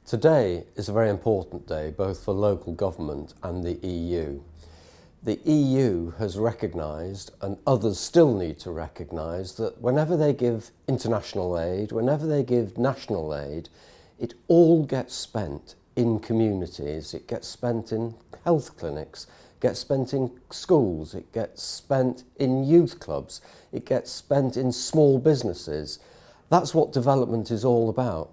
Today is a very important day, both for local government and the EU. The EU has recognised, and others still need to recognise, that whenever they give international aid, whenever they give national aid, it all gets spent in communities. It gets spent in health clinics, it gets spent in schools, it gets spent in youth clubs, it gets spent in small businesses. That's what development is all about.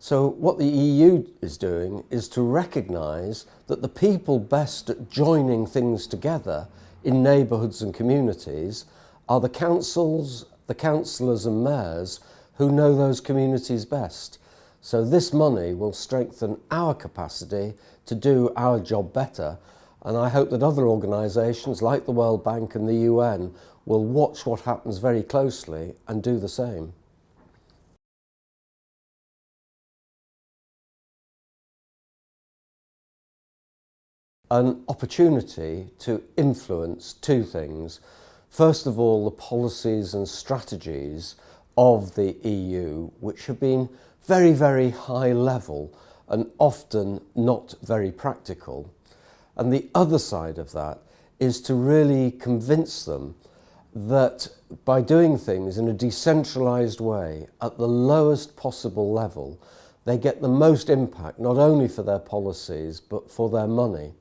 So what the EU is doing is to recognise that the people best at joining things together in neighbourhoods and communities are the councils, the councillors and mayors who know those communities best. So this money will strengthen our capacity to do our job better, and I hope that other organisations like the World Bank and the UN will watch what happens very closely and do the same. An opportunity to influence two things. First of all, the policies and strategies of the EU, which have been very, very high level and often not very practical. And the other side of that is to really convince them that by doing things in a decentralised way at the lowest possible level, they get the most impact, not only for their policies, but for their money.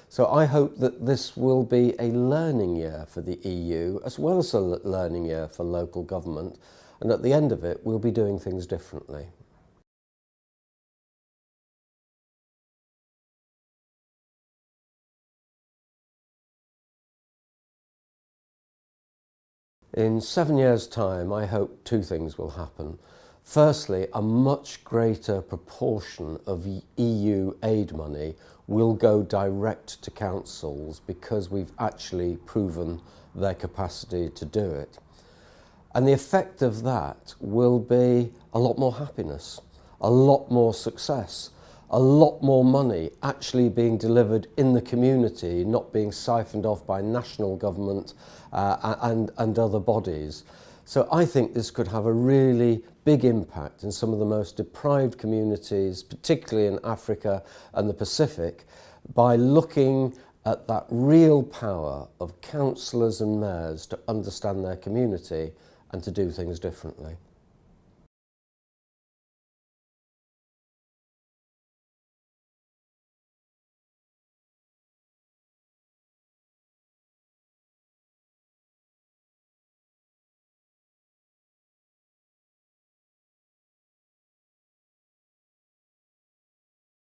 So I hope that this will be a learning year for the EU, as well as a learning year for local government, and at the end of it, we'll be doing things differently. In 7 years' time, I hope two things will happen. Firstly, a much greater proportion of EU aid money will go direct to councils because we've actually proven their capacity to do it. And the effect of that will be a lot more happiness, a lot more success, a lot more money actually being delivered in the community, not being siphoned off by national government and other bodies. So I think this could have a really big impact in some of the most deprived communities, particularly in Africa and the Pacific, by looking at that real power of councillors and mayors to understand their community and to do things differently.